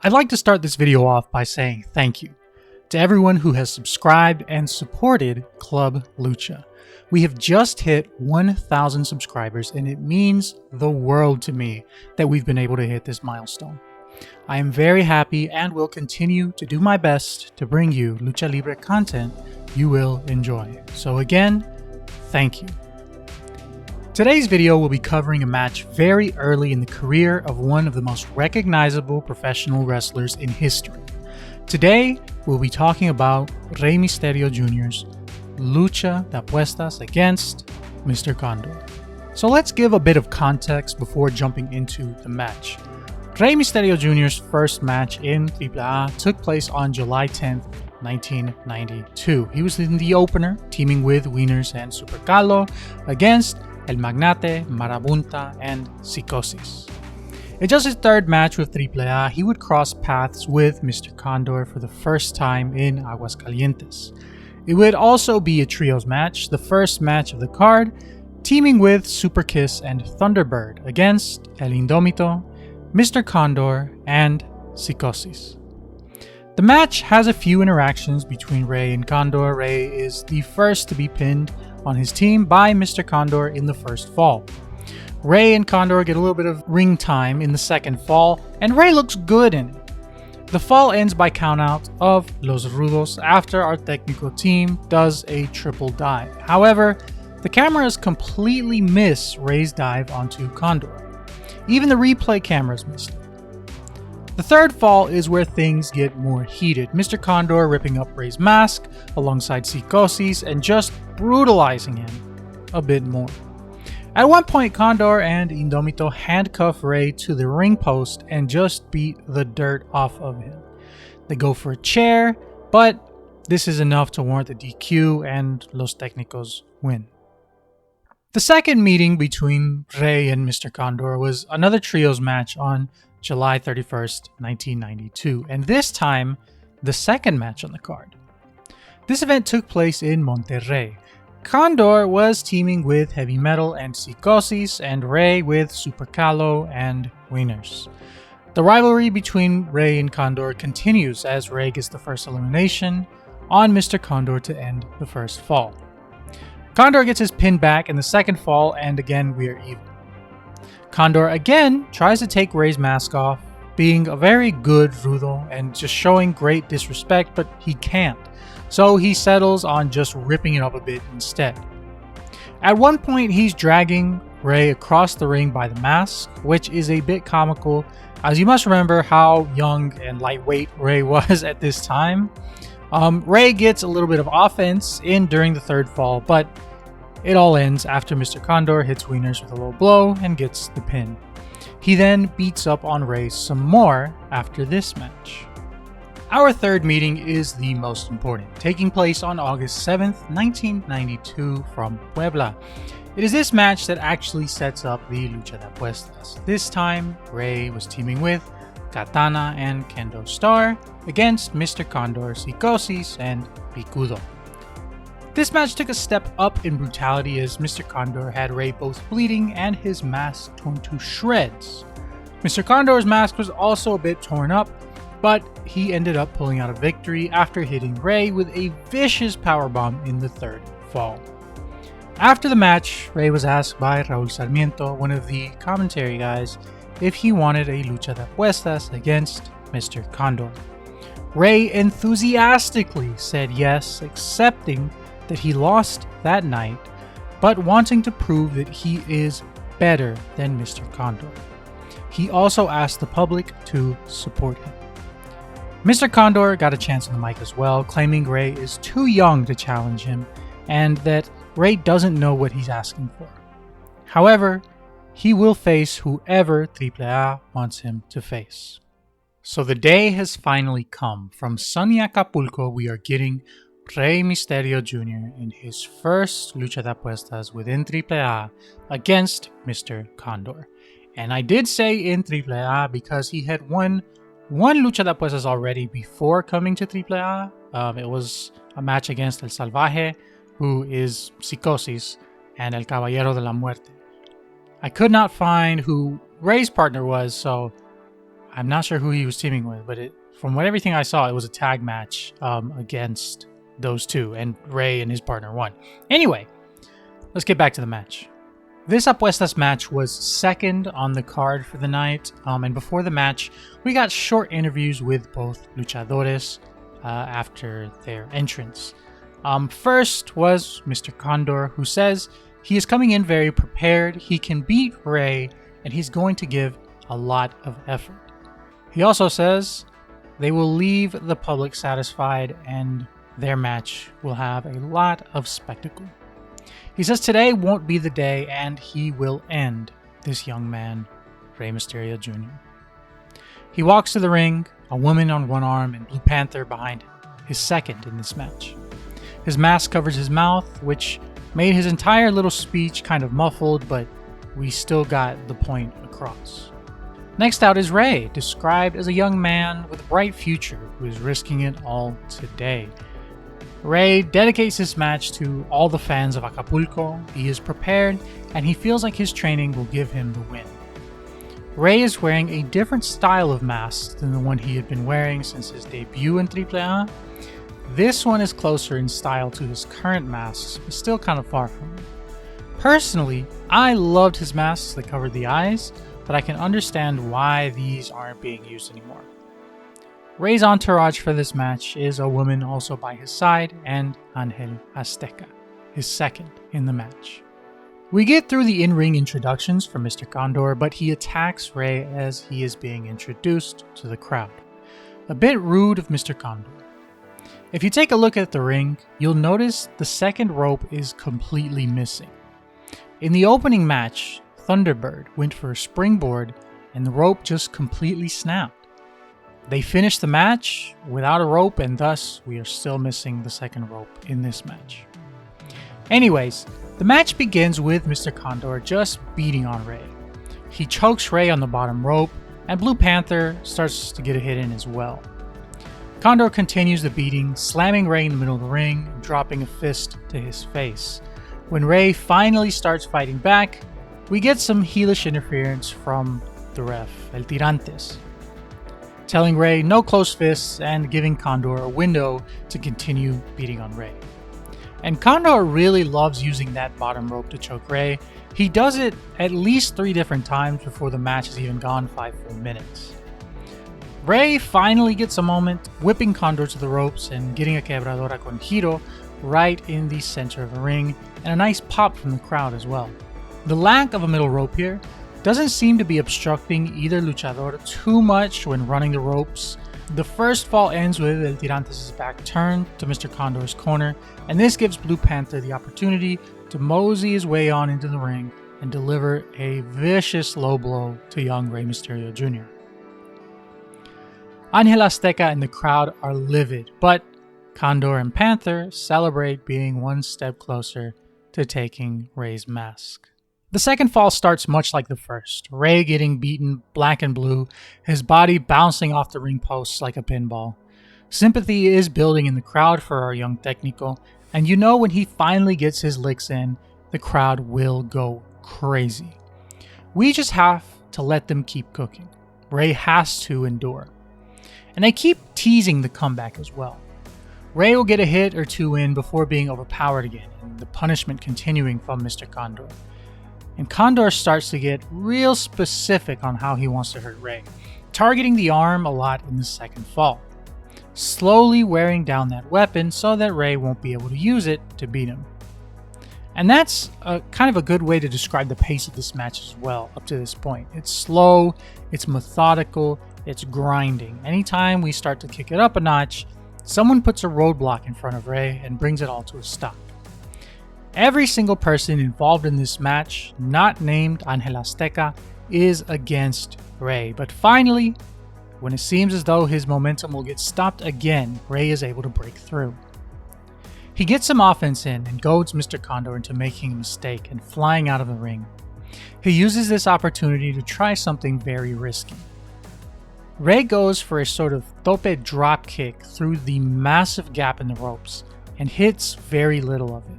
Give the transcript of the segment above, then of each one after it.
I'd like to start this video off by saying thank you to everyone who has subscribed and supported Club Lucha. We have just hit 1,000 subscribers and it means the world to me that we've been able to hit this milestone. I am very happy and will continue to do my best to bring you Lucha Libre content you will enjoy. So again, thank you. Today's video will be covering a match very early in the career of one of the most recognizable professional wrestlers in history. Today, we'll be talking about Rey Mysterio Jr.'s Lucha de Apuestas against Mr. Condor. So let's give a bit of context before jumping into the match. Rey Mysterio Jr.'s first match in AAA took place on July 10th, 1992. He was in the opener, teaming with Wieners and Super Calo against El Magnate, Marabunta, and Psicosis. In just his third match with AAA, he would cross paths with Mr. Condor for the first time in Aguascalientes. It would also be a trios match, the first match of the card, teaming with Super Kiss and Thunderbird against El Indomito, Mr. Condor, and Psicosis. The match has a few interactions between Rey and Condor. Rey is the first to be pinned on his team by Mr. Condor in the first fall. Rey and Condor get a little bit of ring time in the second fall, and Rey looks good in it. The fall ends by countout of Los Rudos after our technical team does a triple dive. However, the cameras completely miss Rey's dive onto Condor. Even the replay cameras missed it. The third fall is where things get more heated. Mr. Condor ripping up Rey's mask alongside Psicosis and just brutalizing him a bit more. At one point, Condor and Indomito handcuff Rey to the ring post and just beat the dirt off of him. They go for a chair, but this is enough to warrant the DQ and Los Técnicos win. The second meeting between Rey and Mr. Condor was another trios match on July 31st, 1992, and this time, the second match on the card. This event took place in Monterrey. Condor was teaming with Heavy Metal and Psicosis, and Rey with Super Calo and Wieners. The rivalry between Rey and Condor continues as Rey gets the first elimination on Mr. Condor to end the first fall. Condor gets his pin back in the second fall, and again we are even. Condor again tries to take Rey's mask off, being a very good Rudo and just showing great disrespect, but he can't. So he settles on just ripping it up a bit instead. At one point, he's dragging Rey across the ring by the mask, which is a bit comical, as you must remember how young and lightweight Rey was at this time. Rey gets a little bit of offense in during the third fall, but it all ends after Mr. Condor hits Wieners with a low blow and gets the pin. He then beats up on Rey some more after this match. Our third meeting is the most important, taking place on August 7th, 1992 from Puebla. It is this match that actually sets up the Lucha de Apuestas. This time, Rey was teaming with Katana and Kendo Star against Mr. Condor, Psicosis, and Picudo. This match took a step up in brutality as Mr. Condor had Rey both bleeding and his mask torn to shreds. Mr. Condor's mask was also a bit torn up, but he ended up pulling out a victory after hitting Rey with a vicious powerbomb in the third fall. After the match, Rey was asked by Raul Sarmiento, one of the commentary guys, if he wanted a Lucha de Apuestas against Mr. Condor. Rey enthusiastically said yes, accepting that he lost that night, but wanting to prove that he is better than Mr. Condor. He also asked the public to support him. Mr. Condor got a chance on the mic as well, claiming Rey is too young to challenge him and that Rey doesn't know what he's asking for. However, he will face whoever AAA wants him to face. So the day has finally come. From sunny Acapulco, we are getting Rey Mysterio Jr. in his first Lucha de Apuestas within AAA against Mr. Condor. And I did say in AAA because he had won one Lucha de Apuestas already before coming to AAA. It was a match against El Salvaje, who is Psicosis, and El Caballero de la Muerte. I could not find who Rey's partner was, so I'm not sure who he was teaming with, but from everything I saw, it was a tag match against those two, and Rey and his partner won. Anyway, let's get back to the match. This Apuestas match was second on the card for the night, and before the match, we got short interviews with both luchadores after their entrance. First was Mr. Condor, who says he is coming in very prepared, he can beat Rey, and he's going to give a lot of effort. He also says they will leave the public satisfied and their match will have a lot of spectacle. He says today won't be the day and he will end this young man, Rey Mysterio Jr. He walks to the ring, a woman on one arm and Blue Panther behind him, his second in this match. His mask covers his mouth, which made his entire little speech kind of muffled, but we still got the point across. Next out is Rey, described as a young man with a bright future who is risking it all today. Rey dedicates this match to all the fans of Acapulco. He is prepared and he feels like his training will give him the win. Rey is wearing a different style of mask than the one he had been wearing since his debut in AAA. This one is closer in style to his current masks, but still kind of far from him. Personally, I loved his masks that covered the eyes, but I can understand why these aren't being used anymore. Rey's entourage for this match is a woman also by his side and Angel Azteca, his second in the match. We get through the in-ring introductions from Mr. Condor, but he attacks Rey as he is being introduced to the crowd. A bit rude of Mr. Condor. If you take a look at the ring, you'll notice the second rope is completely missing. In the opening match, Thunderbird went for a springboard and the rope just completely snapped. They finished the match without a rope and thus we are still missing the second rope in this match. Anyways, the match begins with Mr. Condor just beating on Rey. He chokes Rey on the bottom rope and Blue Panther starts to get a hit in as well. Condor continues the beating, slamming Rey in the middle of the ring and dropping a fist to his face. When Rey finally starts fighting back, we get some heelish interference from the ref, El Tirantes, telling Rey no close fists and giving Condor a window to continue beating on Rey. And Condor really loves using that bottom rope to choke Rey. He does it at least 3 different times before the match has even gone 5 full minutes. Rey finally gets a moment, whipping Condor to the ropes and getting a quebradora con giro right in the center of the ring, and a nice pop from the crowd as well. The lack of a middle rope here doesn't seem to be obstructing either luchador too much when running the ropes. The first fall ends with El Tirantes' back turned to Mr. Condor's corner, and this gives Blue Panther the opportunity to mosey his way on into the ring and deliver a vicious low blow to young Rey Mysterio Jr. Angel Azteca and the crowd are livid, but Condor and Panther celebrate being one step closer to taking Rey's mask. The second fall starts much like the first, Rey getting beaten black and blue, his body bouncing off the ring posts like a pinball. Sympathy is building in the crowd for our young Técnico, and you know when he finally gets his licks in, the crowd will go crazy. We just have to let them keep cooking. Rey has to endure. And they keep teasing the comeback as well. Rey will get a hit or 2 in before being overpowered again, and the punishment continuing from Mr. Condor. And Condor starts to get real specific on how he wants to hurt Rey, targeting the arm a lot in the second fall, slowly wearing down that weapon so that Rey won't be able to use it to beat him. And that's kind of a good way to describe the pace of this match as well up to this point. It's slow, it's methodical, it's grinding. Anytime we start to kick it up a notch, someone puts a roadblock in front of Rey and brings it all to a stop. Every single person involved in this match, not named Angel Azteca, is against Rey. But finally, when it seems as though his momentum will get stopped again, Rey is able to break through. He gets some offense in and goads Mr. Condor into making a mistake and flying out of the ring. He uses this opportunity to try something very risky. Rey goes for a sort of tope drop kick through the massive gap in the ropes and hits very little of it.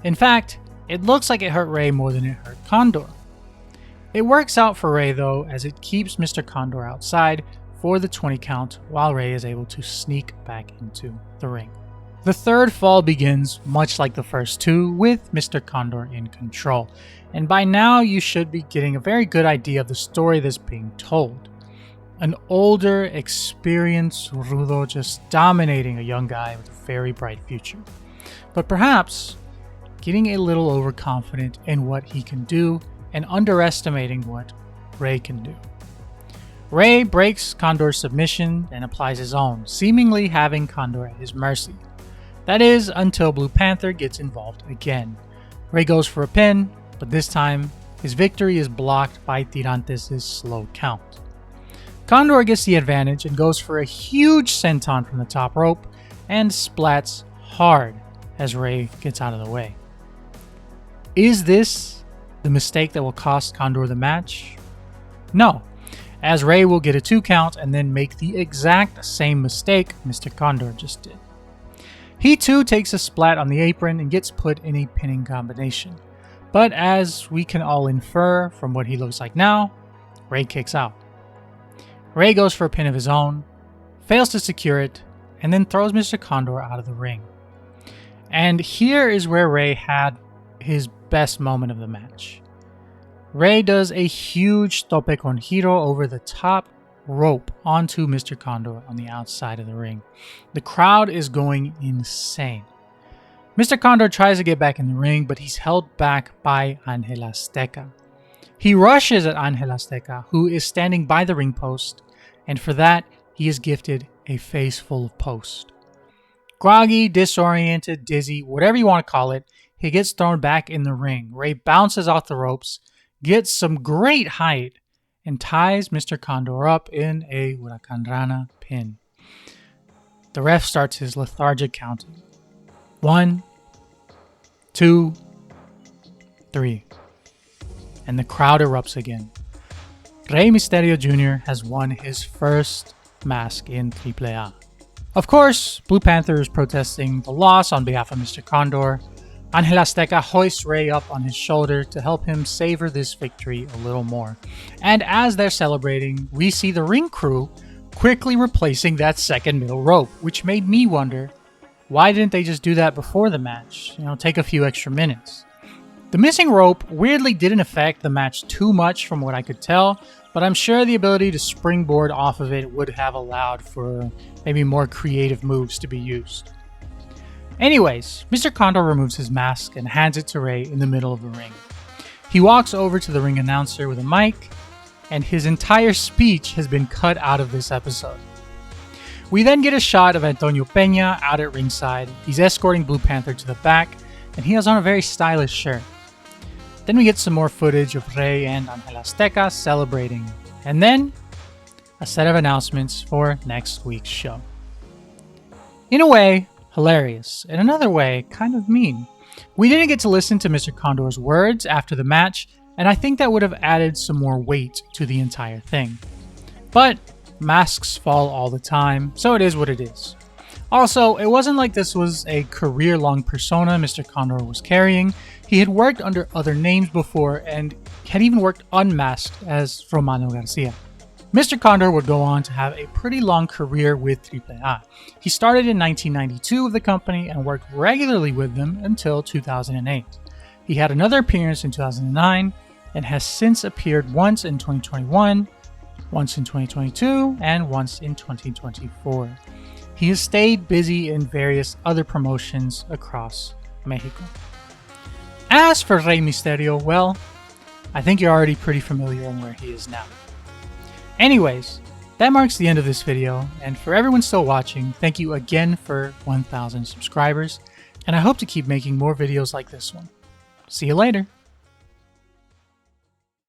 In fact, it looks like it hurt Rey more than it hurt Condor. It works out for Rey though, as it keeps Mr. Condor outside for the 20 count while Rey is able to sneak back into the ring. The third fall begins much like the first two, with Mr. Condor in control, and by now you should be getting a very good idea of the story that's being told. An older, experienced Rudo just dominating a young guy with a very bright future, but perhaps getting a little overconfident in what he can do and underestimating what Rey can do. Rey breaks Condor's submission and applies his own, seemingly having Condor at his mercy. That is, until Blue Panther gets involved again. Rey goes for a pin, but this time his victory is blocked by Tirantes' slow count. Condor gets the advantage and goes for a huge senton from the top rope and splats hard as Rey gets out of the way. Is this the mistake that will cost Condor the match? No, as Rey will get a 2 count and then make the exact same mistake Mr. Condor just did. He too takes a splat on the apron and gets put in a pinning combination. But as we can all infer from what he looks like now, Rey kicks out. Rey goes for a pin of his own, fails to secure it, and then throws Mr. Condor out of the ring. And here is where Rey had his best moment of the match. Rey does a huge tope con giro over the top rope onto Mr. Condor on the outside of the ring. The crowd is going insane. Mr. Condor tries to get back in the ring, but he's held back by Angel Azteca. He rushes at Angel Azteca, who is standing by the ring post, and for that, he is gifted a face full of post. Groggy, disoriented, dizzy, whatever you want to call it, he gets thrown back in the ring. Rey bounces off the ropes, gets some great height, and ties Mr. Condor up in a Huracan Rana pin. The ref starts his lethargic counting. 1, 2, 3. And the crowd erupts again. Rey Mysterio Jr. has won his first mask in AAA. Of course, Blue Panther is protesting the loss on behalf of Mr. Condor. Angel Azteca hoists Rey up on his shoulder to help him savor this victory a little more. And as they're celebrating, we see the ring crew quickly replacing that second middle rope, which made me wonder, why didn't they just do that before the match? Take a few extra minutes. The missing rope weirdly didn't affect the match too much from what I could tell, but I'm sure the ability to springboard off of it would have allowed for maybe more creative moves to be used. Anyways, Mr. Condor removes his mask and hands it to Rey in the middle of the ring. He walks over to the ring announcer with a mic, and his entire speech has been cut out of this episode. We then get a shot of Antonio Peña out at ringside. He's escorting Blue Panther to the back, and he has on a very stylish shirt. Then we get some more footage of Rey and Angel Azteca celebrating, and then a set of announcements for next week's show. In a way, hilarious. In another way, kind of mean. We didn't get to listen to Mr. Condor's words after the match, and I think that would have added some more weight to the entire thing. But masks fall all the time, so it is what it is. Also, it wasn't like this was a career-long persona Mr. Condor was carrying. He had worked under other names before and had even worked unmasked as Romano Garcia. Mr. Condor would go on to have a pretty long career with AAA. He started in 1992 with the company and worked regularly with them until 2008. He had another appearance in 2009 and has since appeared once in 2021, once in 2022, and once in 2024. He has stayed busy in various other promotions across Mexico. As for Rey Mysterio, well, I think you're already pretty familiar on where he is now. Anyways, that marks the end of this video, and for everyone still watching, thank you again for 1,000 subscribers, and I hope to keep making more videos like this one. See you later!